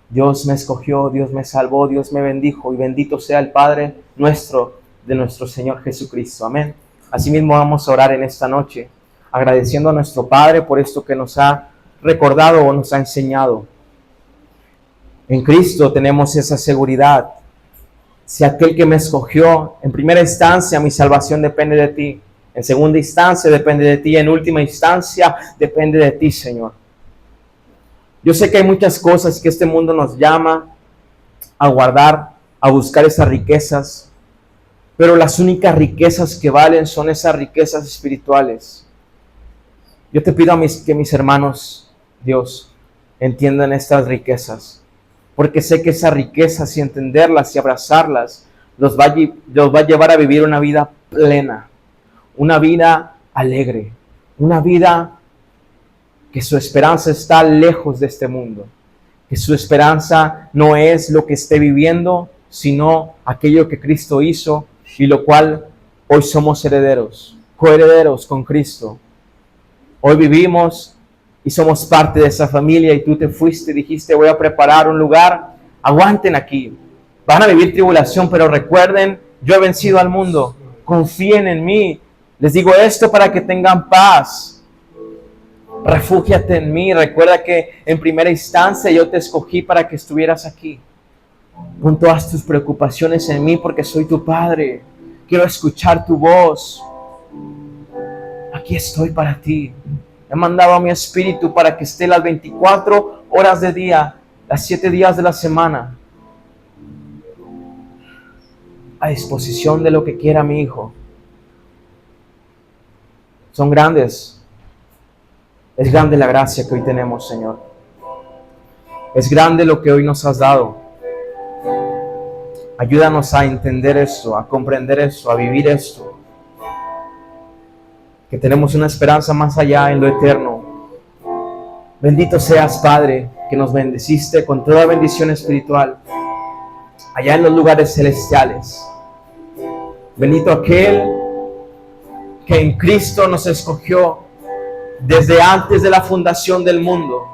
Dios me escogió, Dios me salvó, Dios me bendijo y bendito sea el Padre nuestro, de nuestro Señor Jesucristo. Amén. Asimismo vamos a orar en esta noche, agradeciendo a nuestro Padre por esto que nos ha recordado o nos ha enseñado. En Cristo tenemos esa seguridad. Si aquel que me escogió, en primera instancia mi salvación depende de ti, en segunda instancia depende de ti, en última instancia depende de ti, Señor. Yo sé que hay muchas cosas que este mundo nos llama a guardar, a buscar esas riquezas, pero las únicas riquezas que valen son esas riquezas espirituales. Yo te pido que mis hermanos, Dios, entiendan estas riquezas, porque sé que esas riquezas y entenderlas y abrazarlas los va a llevar a vivir una vida plena, una vida alegre, una vida que su esperanza está lejos de este mundo, que su esperanza no es lo que esté viviendo, sino aquello que Cristo hizo y lo cual hoy somos herederos, coherederos con Cristo. Hoy vivimos y somos parte de esa familia y tú te fuiste y dijiste voy a preparar un lugar, aguanten aquí, van a vivir tribulación, pero recuerden, yo he vencido al mundo, confíen en mí, les digo esto para que tengan paz, refúgiate en mí, recuerda que en primera instancia yo te escogí para que estuvieras aquí, pon todas tus preocupaciones en mí porque soy tu Padre, quiero escuchar tu voz, aquí estoy para ti. He mandado a mi espíritu para que esté las 24 horas del día, las 7 días de la semana, a disposición de lo que quiera mi hijo. Son grandes. Es grande la gracia que hoy tenemos, Señor. Es grande lo que hoy nos has dado. Ayúdanos a entender esto, a comprender esto, a vivir esto. Que tenemos una esperanza más allá en lo eterno. Bendito seas, Padre, que nos bendeciste con toda bendición espiritual, allá en los lugares celestiales. Bendito aquel que en Cristo nos escogió desde antes de la fundación del mundo.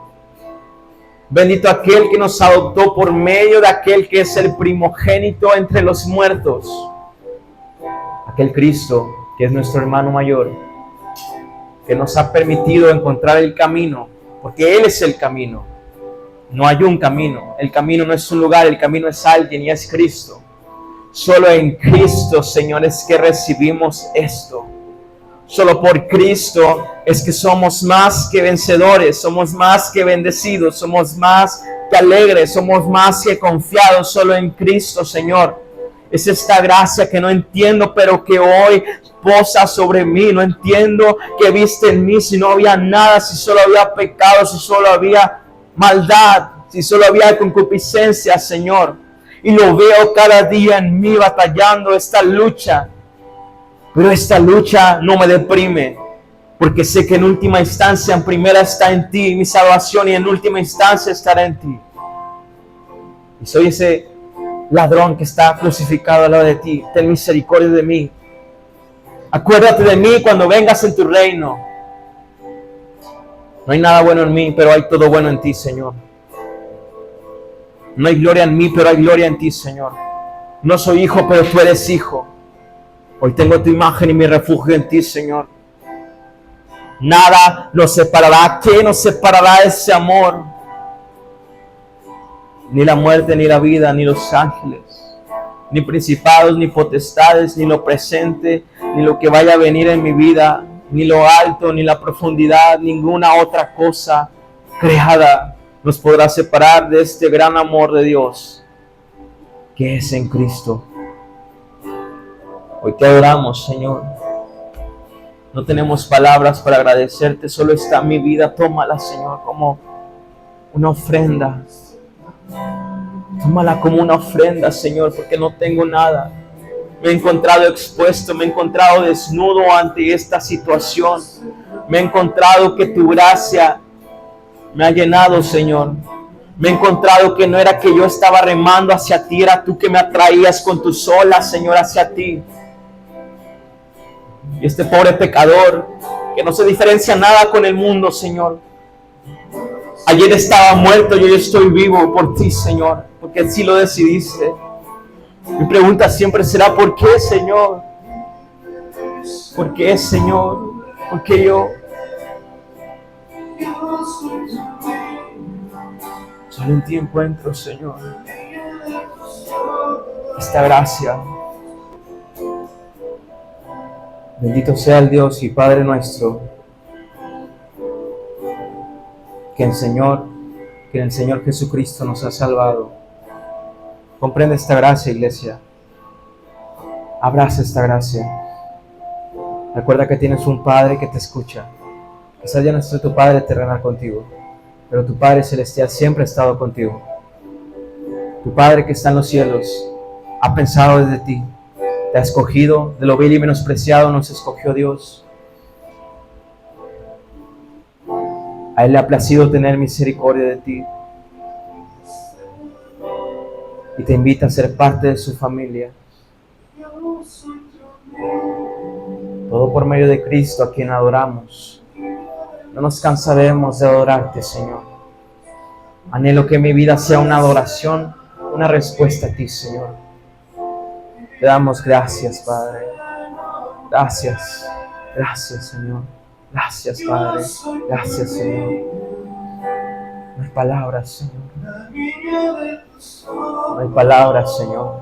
Bendito aquel que nos adoptó por medio de aquel que es el primogénito entre los muertos. Aquel Cristo que es nuestro hermano mayor, que nos ha permitido encontrar el camino, porque Él es el camino. No hay un camino. El camino no es un lugar, el camino es alguien y es Cristo. Solo en Cristo, Señor, es que recibimos esto. Solo por Cristo es que somos más que vencedores, somos más que bendecidos, somos más que alegres, somos más que confiados. Solo en Cristo, Señor. Es esta gracia que no entiendo, pero que hoy posa sobre mí. No entiendo qué viste en mí si no había nada, si solo había pecado, si solo había maldad, si solo había concupiscencia, Señor. Y lo veo cada día en mí batallando esta lucha. Pero esta lucha no me deprime, porque sé que en última instancia, en primera está en ti mi salvación y en última instancia estará en ti. Y soy ese ladrón que está crucificado al lado de ti. Ten misericordia de mí. Acuérdate de mí cuando vengas en tu reino. No hay nada bueno en mí, pero hay todo bueno en ti, Señor. No hay gloria en mí, pero hay gloria en ti, Señor. No soy hijo, pero tú eres hijo. Hoy tengo tu imagen y mi refugio en ti, Señor. Nada nos separará. ¿Qué nos separará de ese amor? Ni la muerte, ni la vida, ni los ángeles, ni principados, ni potestades, ni lo presente, ni lo que vaya a venir en mi vida, ni lo alto, ni la profundidad, ninguna otra cosa creada nos podrá separar de este gran amor de Dios que es en Cristo. Hoy te adoramos, Señor. No tenemos palabras para agradecerte, solo está mi vida. Tómala, Señor, como una ofrenda. Tómala como una ofrenda, Señor, porque no tengo nada. Me he encontrado expuesto, me he encontrado desnudo ante esta situación. Me he encontrado que tu gracia me ha llenado, Señor. Me he encontrado que no era que yo estaba remando hacia ti, era tú que me atraías con tus olas, Señor, hacia ti. Y este pobre pecador que no se diferencia nada con el mundo, Señor. Ayer estaba muerto y hoy estoy vivo por ti, Señor, porque así lo decidiste. Mi pregunta siempre será: ¿por qué, Señor? ¿Por qué, Señor? ¿Por qué yo? Solo en ti encuentro, Señor, esta gracia. Bendito sea el Dios y Padre nuestro, que en el Señor Jesucristo nos ha salvado. Comprende esta gracia, iglesia. Abraza esta gracia. Recuerda que tienes un Padre que te escucha. Quizás ya no esté tu Padre terrenal contigo, pero tu Padre celestial siempre ha estado contigo. Tu Padre que está en los cielos ha pensado desde ti, te ha escogido, de lo vil y menospreciado nos escogió Dios. A Él le ha placido tener misericordia de ti y te invita a ser parte de su familia. Todo por medio de Cristo, a quien adoramos. No nos cansaremos de adorarte, Señor. Anhelo que mi vida sea una adoración, una respuesta a ti, Señor. Te damos gracias, Padre. Gracias. Gracias, Señor. Gracias, Padre. Gracias, Señor. No hay palabras, Señor. No hay palabras, Señor.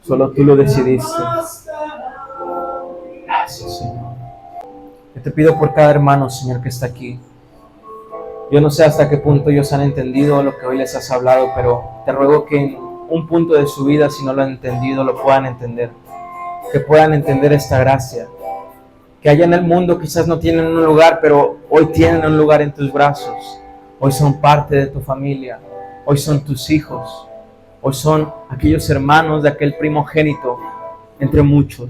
Solo tú lo decidiste. Gracias, Señor. Yo te pido por cada hermano, Señor, que está aquí. Yo no sé hasta qué punto ellos han entendido lo que hoy les has hablado, pero te ruego que en un punto de su vida, si no lo han entendido, lo puedan entender. Que puedan entender esta gracia. Que allá en el mundo quizás no tienen un lugar, pero hoy tienen un lugar en tus brazos. Hoy son parte de tu familia. Hoy son tus hijos. Hoy son aquellos hermanos de aquel primogénito entre muchos.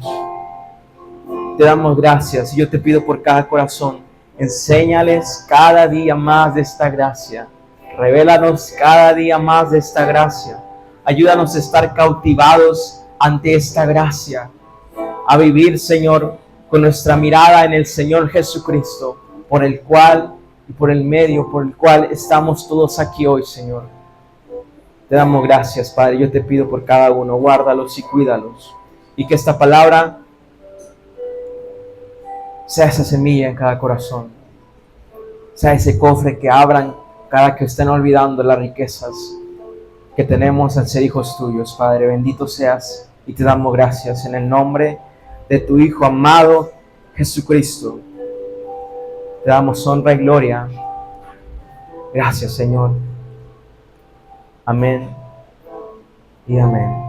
Te damos gracias y yo te pido por cada corazón. Enséñales cada día más de esta gracia. Revélanos cada día más de esta gracia. Ayúdanos a estar cautivados ante esta gracia. A vivir, Señor, con nuestra mirada en el Señor Jesucristo, por el cual y por el medio por el cual estamos todos aquí hoy, Señor. Te damos gracias, Padre. Yo te pido por cada uno, guárdalos y cuídalos. Y que esta palabra sea esa semilla en cada corazón. Sea ese cofre que abran cada que estén olvidando las riquezas que tenemos al ser hijos tuyos, Padre. Bendito seas y te damos gracias en el nombre de tu Hijo amado Jesucristo. Te damos honra y gloria. Gracias, Señor. Amén y amén.